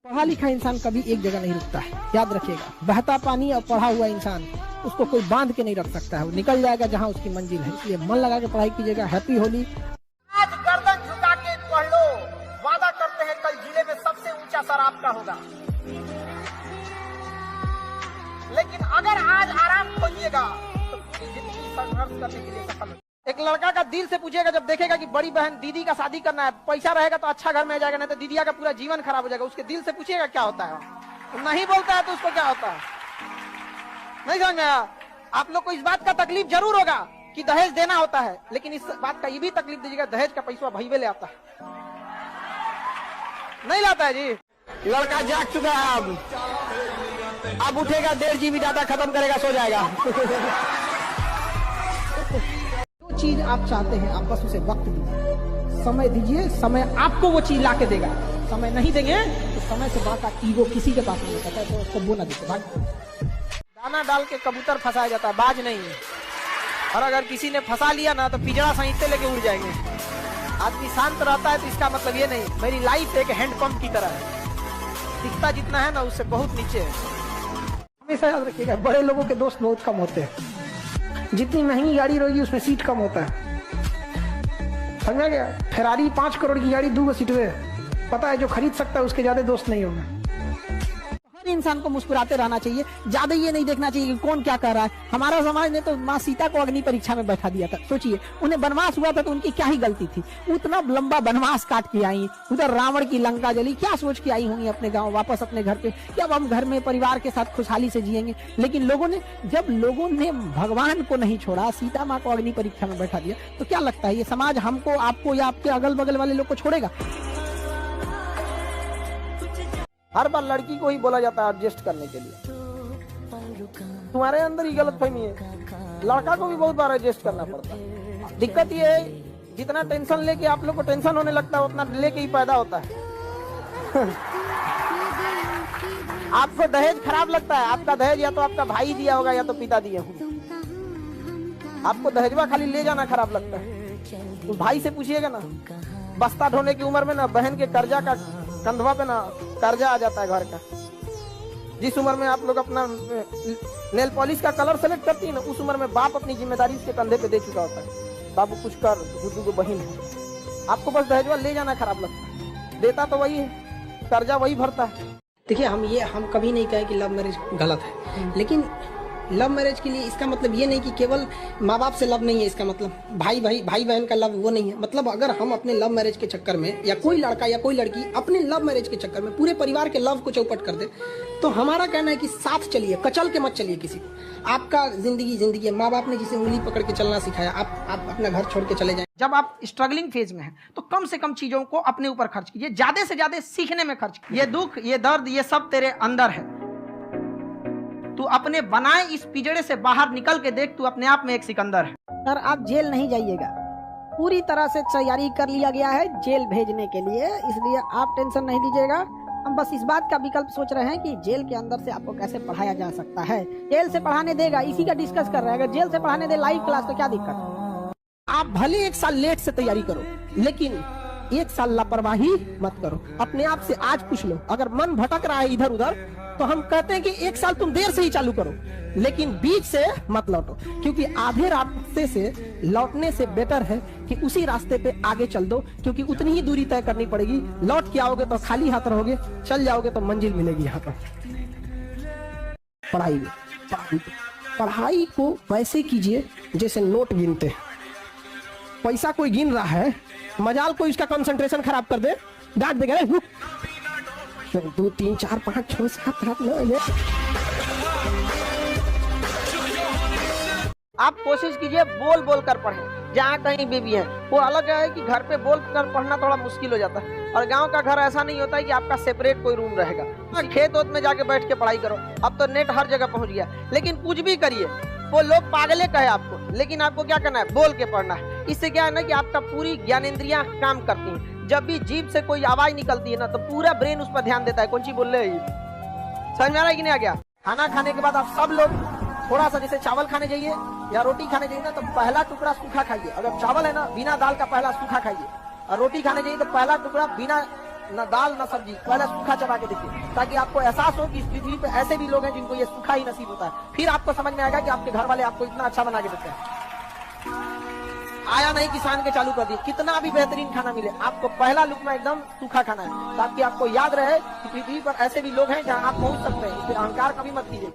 पढ़ा लिखा इंसान कभी एक जगह नहीं रुकता है, याद रखिएगा। बहता पानी और पढ़ा हुआ इंसान, उसको कोई बांध के नहीं रख सकता है, वो निकल जाएगा जहाँ उसकी मंजिल है। इसलिए मन लगा के पढ़ाई कीजिएगा। हैप्पी होली। आज गर्दन झुका के पढ़ लो, वादा करते हैं कल जिले में सबसे ऊंचा सर आपका होगा। लेकिन अगर आज आराम खोजिएगा तो जिंदगी संघर्ष करने के लिए सफल हो। एक लड़का का दिल से पूछेगा जब देखेगा कि बड़ी बहन दीदी का शादी करना है, पैसा रहेगा तो अच्छा घर में जाएगा, नहीं तो दीदिया का पूरा जीवन खराब हो जाएगा। उसके दिल से पूछिएगा क्या होता है, नहीं बोलता है तो उसको क्या होता है, नहीं समझ में आया। आप लोग को इस बात का तकलीफ जरूर होगा कि दहेज देना होता है, लेकिन इस बात का ये भी तकलीफ दीजिएगा दहेज का पैसा भईवे ले आता है, नहीं लाता है जी। लड़का जाग चुका है, अब उठेगा 1.5 GB डाटा खत्म करेगा, सो जाएगा। जो चीज आप चाहते हैं आप बस उसे वक्त दीजिए, समय दीजिए, समय आपको वो चीज ला के देगा। समय नहीं देंगे तो समय से बड़ा ईगो किसी के पास नहीं होता है, तो उसको बोला देते भाग। दाना डाल के कबूतर फंसाया जाता है, बाज नहीं। और अगर किसी ने फंसा लिया ना तो पिंजरा सहित लेके उड़ जाएंगे। आदमी शांत रहता है तो इसका मतलब ये नहीं मेरी लाइफ एक हैंडपंप की तरह है, दिखता जितना है ना उससे बहुत नीचे है। हमेशा याद रखिएगा, बड़े लोगों के दोस्त बहुत कम होते हैं। जितनी महंगी गाड़ी रहेगी उसमें सीट कम होता है, समझा गया। फेरारी 5 करोड़ की गाड़ी 2 सीट में, पता है जो खरीद सकता है उसके ज्यादा दोस्त नहीं होंगे। हर इंसान को मुस्कुराते रहना चाहिए, ज्यादा ये नहीं देखना चाहिए कि कौन क्या कर रहा है। हमारा समाज ने तो माँ सीता को अग्नि परीक्षा में बैठा दिया था। सोचिए उन्हें वनवास हुआ था तो उनकी क्या ही गलती थी, उतना लंबा वनवास काट के आई, उधर रावण की लंका जली, क्या सोच के आई होंगी अपने गाँव वापस अपने घर पे कि अब हम घर में परिवार के साथ खुशहाली से जिएंगे। लेकिन जब लोगों ने भगवान को नहीं छोड़ा, सीता माँ को अग्नि परीक्षा में बैठा दिया, तो क्या लगता है ये समाज हमको, आपको या आपके अगल बगल वाले लोग को छोड़ेगा? हर बार लड़की को ही बोला जाता है एडजस्ट करने के लिए, तुम्हारे अंदर ही गलतफहमी है। लड़का को भी बहुत बार एडजस्ट करना पड़ता है। दिक्कत ये है जितना टेंशन लेके आप लोग को टेंशन होने लगता है उतना लेके ही पैदा होता है। आपको दहेज खराब लगता है, आपका दहेज या तो आपका भाई दिया होगा या तो पिता दिए होंगे। आपको दहेजवा खाली ले जाना खराब लगता है तो भाई से पूछिएगा ना। बस्ता ढोने की उम्र में ना बहन के कर्जा का कंधवा पे ना कर्जा आ जाता है घर का। जिस उम्र में आप लोग अपना नेल पॉलिश का कलर सेलेक्ट करती है ना, उस उम्र में बाप अपनी जिम्मेदारी उसके कंधे पे दे चुका होता है, बाबू कुछ कर, गुड्डू को बहन है। आपको बस दहेजवा ले जाना खराब लगता है, देता तो वही है, कर्जा वही भरता है। देखिए हम कभी नहीं कहे कि लव मैरिज गलत है, लेकिन लव मैरिज के लिए इसका मतलब ये नहीं कि केवल माँ बाप से लव नहीं है। इसका मतलब भाई बहन का लव वो नहीं है। मतलब अगर हम अपने लव मैरिज के चक्कर में, या कोई लड़का या कोई लड़की अपने लव मैरिज के चक्कर में पूरे परिवार के लव को चौपट कर दे, तो हमारा कहना है कि साथ चलिए, कचल के मत चलिए किसी को। आपका जिंदगी है, माँ बाप ने जिसे उंगली पकड़ के चलना सिखाया, आप अपना घर छोड़ के चले जाएं। जब आप स्ट्रगलिंग फेज में हैं तो कम से कम चीजों को अपने ऊपर खर्च कीजिए, ज्यादा से ज्यादा सीखने में खर्च कीजिए। ये दुख, ये दर्द, ये सब तेरे अंदर है। तू अपने बनाए इस पिंजरे से बाहर निकल के देख, तू अपने आप में एक सिकंदर है। सर आप जेल नहीं जाइएगा, पूरी तरह से तैयारी कर लिया गया है जेल भेजने के लिए, इसलिए आप टेंशन नहीं लीजिएगा। हम बस इस बात का विकल्प सोच रहे हैं कि जेल के अंदर से आपको कैसे पढ़ाया जा सकता है। जेल से पढ़ाने देगा, इसी का डिस्कस कर रहे हैं। अगर जेल से पढ़ाने दे लाइव क्लास तो क्या दिक्कत है। आप भले 1 साल लेट से तैयारी करो, लेकिन 1 साल लापरवाही मत करो। अपने आप से आज पूछ लो, अगर मन भटक रहा है इधर उधर, तो हम कहते हैं कि 1 साल तुम देर से ही चालू करो, लेकिन बीच से मत लौटो, क्योंकि आधे रास्ते से लौटने से बेटर है कि उसी रास्ते पे आगे चल दो, क्योंकि उतनी ही दूरी तय करनी पड़ेगी। लौट के आओगे तो खाली हाथ रहोगे, चल जाओगे तो मंजिल मिलेगी। यहाँ पर पढ़ाई को वैसे कीजिए जैसे नोट गिनते हैं। पैसा कोई गिन रहा है, मजाल कोई उसका कंसंट्रेशन खराब कर दे, डांट देगा 2 3 4 5 6 7 8 9। आप कोशिश कीजिए बोल बोल कर पढ़ें। जहाँ कहीं भी है, वो अलग है कि घर पे बोल कर पढ़ना थोड़ा मुश्किल हो जाता है, और गांव का घर ऐसा नहीं होता है कि आपका सेपरेट कोई रूम रहेगा। खेत में जाके बैठ के पढ़ाई करो। अब तो नेट हर जगह पहुंच गया, लेकिन कुछ भी करिए वो लोग पागले कहे आपको, लेकिन आपको क्या करना है, बोल के पढ़ना है। इससे क्या है ना कि आपका पूरी ज्ञानेंद्रियां काम करती हैं। जब भी जीभ से कोई आवाज निकलती है ना तो पूरा ब्रेन उस पर ध्यान देता है, कौन सी बोल रहे हैं। समझ में आ रहा है कि नहीं आ गया? खाना खाने के बाद आप सब लोग थोड़ा सा, जैसे चावल खाने जाइए या रोटी खाने जाइए ना, तो पहला टुकड़ा सूखा खाइए। अगर चावल है ना, बिना दाल का पहला सूखा खाइए, और रोटी खाने जाइए तो पहला टुकड़ा बिना न दाल न सब्जी, पहले सूखा चबा के देखिए, ताकि आपको एहसास हो कि इस पृथ्वी पे ऐसे भी लोग हैं जिनको ये सूखा ही नसीब होता है। फिर आपको समझ में आएगा कि आपके घर वाले आपको इतना अच्छा बना के देते हैं। आया नहीं किसान के चालू कर दिए, कितना भी बेहतरीन खाना मिले, आपको पहला लुकमा एकदम सूखा खाना है, ताकि आपको याद रहे कि पृथ्वी पर ऐसे भी लोग हैं जहां आप पहुंच सकते हैं। इस पर अहंकार कभी मत कीजिए।